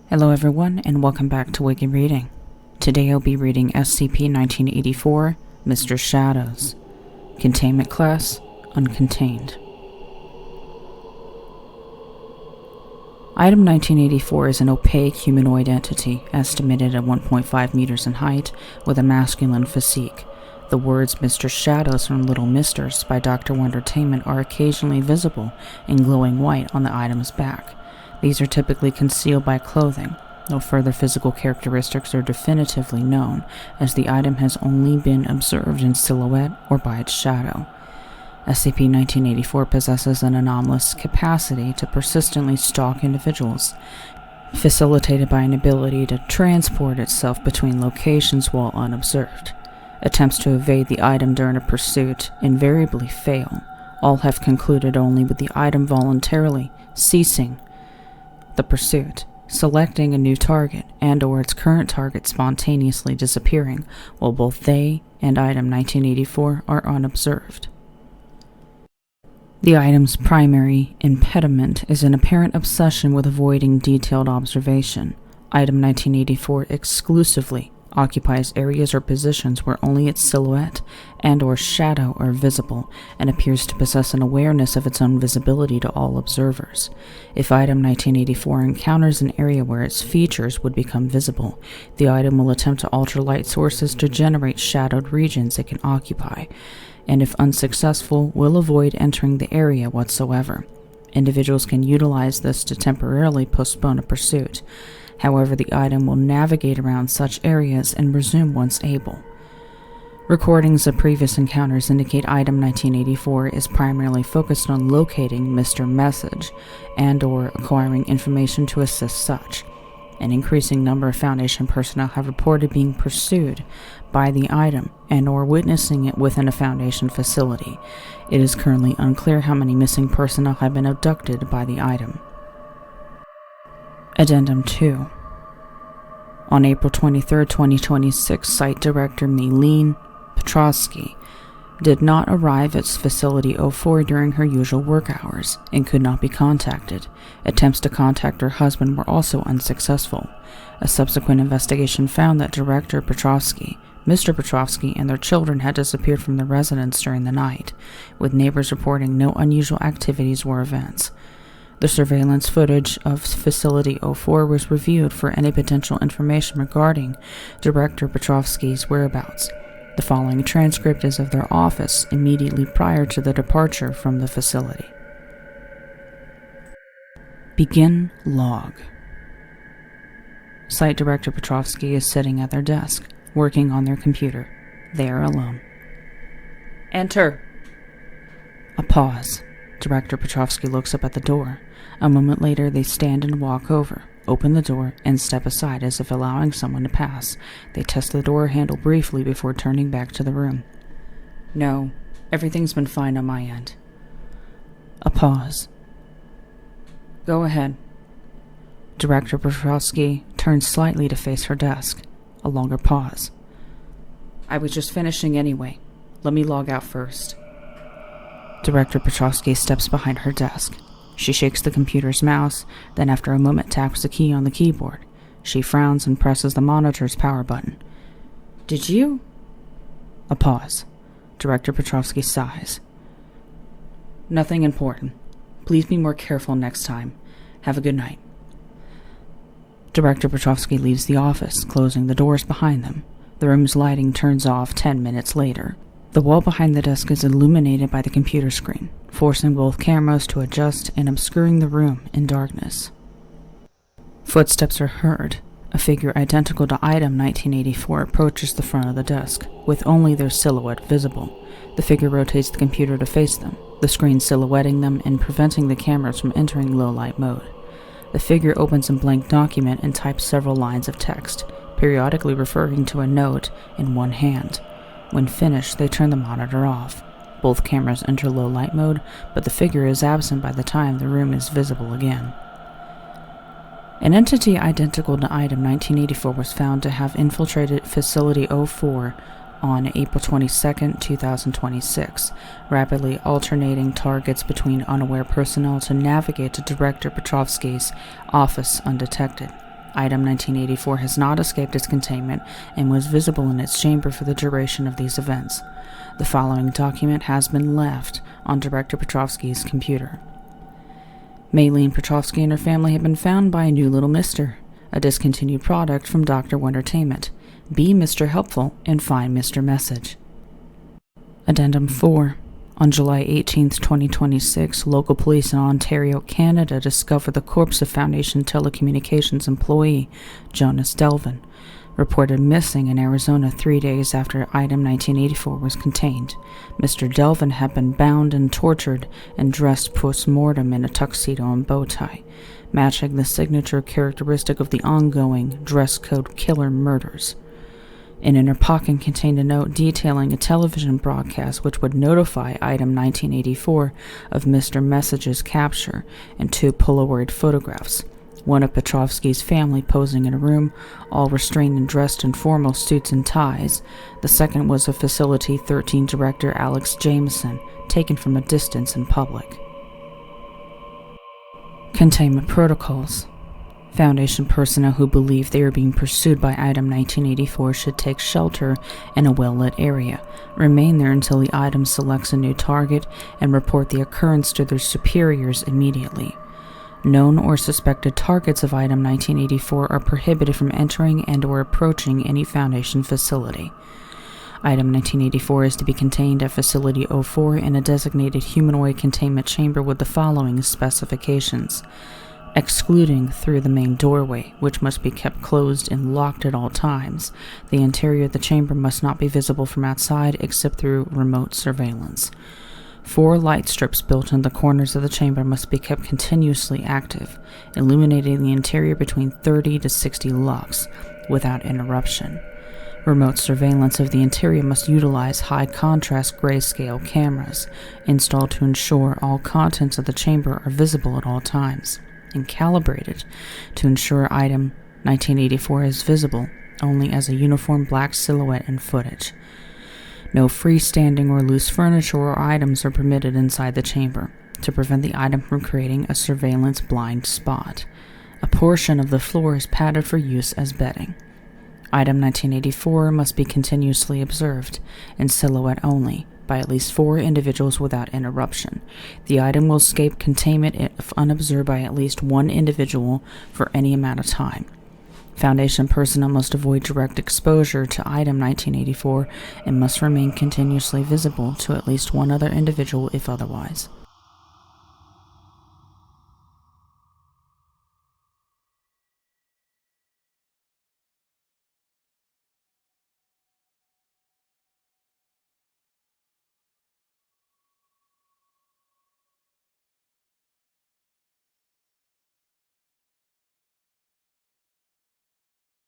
Hello everyone, and welcome back to Wiki Reading. Today I'll be reading SCP-1984, Mr. Shadows. Containment Class, Uncontained. Item 1984 is an opaque humanoid entity, estimated at 1.5 meters in height, with a masculine physique. The words Mr. Shadows from Little Misters by Dr. Wondertainment are occasionally visible in glowing white on the item's back. These are typically concealed by clothing. No further physical characteristics are definitively known, as the item has only been observed in silhouette or by its shadow. SCP-1984 possesses an anomalous capacity to persistently stalk individuals, facilitated by an ability to transport itself between locations while unobserved. Attempts to evade the item during a pursuit invariably fail. All have concluded only with the item voluntarily ceasing the pursuit, selecting a new target, and/or its current target spontaneously disappearing, while both they and Item 1984 are unobserved. The item's primary impediment is an apparent obsession with avoiding detailed observation. Item 1984 exclusively occupies areas or positions where only its silhouette and/or shadow are visible, and appears to possess an awareness of its own visibility to all observers. If Item 1984 encounters an area where its features would become visible, the item will attempt to alter light sources to generate shadowed regions it can occupy, and if unsuccessful, will avoid entering the area whatsoever. Individuals can utilize this to temporarily postpone a pursuit. However, the item will navigate around such areas and resume once able. Recordings of previous encounters indicate Item 1984 is primarily focused on locating Mr. Message and/or acquiring information to assist such. An increasing number of Foundation personnel have reported being pursued by the item and/or witnessing it within a Foundation facility. It is currently unclear how many missing personnel have been abducted by the item. Addendum 2. On April 23, 2026, Site Director Mylene Petrosky did not arrive at Facility 04 during her usual work hours and could not be contacted. Attempts to contact her husband were also unsuccessful. A subsequent investigation found that Director Petrosky, Mr. Petrosky, and their children had disappeared from the residence during the night, with neighbors reporting no unusual activities or events. The surveillance footage of Facility 04 was reviewed for any potential information regarding Director Petrosky's whereabouts. The following transcript is of their office immediately prior to the departure from the facility. Begin log. Site Director Petrosky is sitting at their desk, working on their computer. They are alone. Enter. A pause. Director Petrosky looks up at the door. A moment later, they stand and walk over, open the door, and step aside as if allowing someone to pass. They test the door handle briefly before turning back to the room. No, everything's been fine on my end. A pause. Go ahead. Director Petrosky turns slightly to face her desk. A longer pause. I was just finishing anyway. Let me log out first. Director Petrosky steps behind her desk. She shakes the computer's mouse, then after a moment taps the key on the keyboard. She frowns and presses the monitor's power button. Did you? A pause. Director Petrosky sighs. Nothing important. Please be more careful next time. Have a good night. Director Petrosky leaves the office, closing the doors behind them. The room's lighting turns off 10 minutes later. The wall behind the desk is illuminated by the computer screen, forcing both cameras to adjust and obscuring the room in darkness. Footsteps are heard. A figure identical to Item 1984 approaches the front of the desk, with only their silhouette visible. The figure rotates the computer to face them, the screen silhouetting them and preventing the cameras from entering low-light mode. The figure opens a blank document and types several lines of text, periodically referring to a note in one hand. When finished, they turn the monitor off. Both cameras enter low light mode, but the figure is absent by the time the room is visible again. An entity identical to Item 1984 was found to have infiltrated Facility 04 on April 22, 2026, rapidly alternating targets between unaware personnel to navigate to Director Petrosky's office undetected. Item 1984 has not escaped its containment and was visible in its chamber for the duration of these events. The following document has been left on Director Petrovsky's computer. Maylene Petrovsky and her family have been found by a new little mister, a discontinued product from Dr. Entertainment. Be Mr. Helpful and find Mr. Message. Addendum 4. On July 18, 2026, local police in Ontario, Canada discovered the corpse of Foundation Telecommunications employee Jonas Delvin, reported missing in Arizona 3 days after Item 1984 was contained. Mr. Delvin had been bound and tortured and dressed post-mortem in a tuxedo and bow tie, matching the signature characteristic of the ongoing dress code killer murders. An inner pocket contained a note detailing a television broadcast which would notify Item 1984 of Mr. Message's capture, and 2 Polaroid photographs, one of Petrovsky's family posing in a room, all restrained and dressed in formal suits and ties. The second was of Facility 13 Director Alex Jameson, taken from a distance in public. Containment Protocols. Foundation personnel who believe they are being pursued by Item 1984 should take shelter in a well-lit area, remain there until the item selects a new target, and report the occurrence to their superiors immediately. Known or suspected targets of Item 1984 are prohibited from entering and or approaching any Foundation facility. Item 1984 is to be contained at Facility 04 in a designated humanoid containment chamber with the following specifications: excluding through the main doorway, which must be kept closed and locked at all times. The interior of the chamber must not be visible from outside except through remote surveillance. 4 light strips built in the corners of the chamber must be kept continuously active, illuminating the interior between 30 to 60 lux without interruption. Remote surveillance of the interior must utilize high-contrast grayscale cameras installed to ensure all contents of the chamber are visible at all times, and calibrated to ensure Item 1984 is visible only as a uniform black silhouette in footage. No freestanding or loose furniture or items are permitted inside the chamber to prevent the item from creating a surveillance blind spot. A portion of the floor is padded for use as bedding. Item 1984 must be continuously observed, in silhouette only, by at least 4 individuals without interruption. The item will escape containment if unobserved by at least 1 individual for any amount of time. Foundation personnel must avoid direct exposure to Item 1984 and must remain continuously visible to at least 1 other individual if otherwise.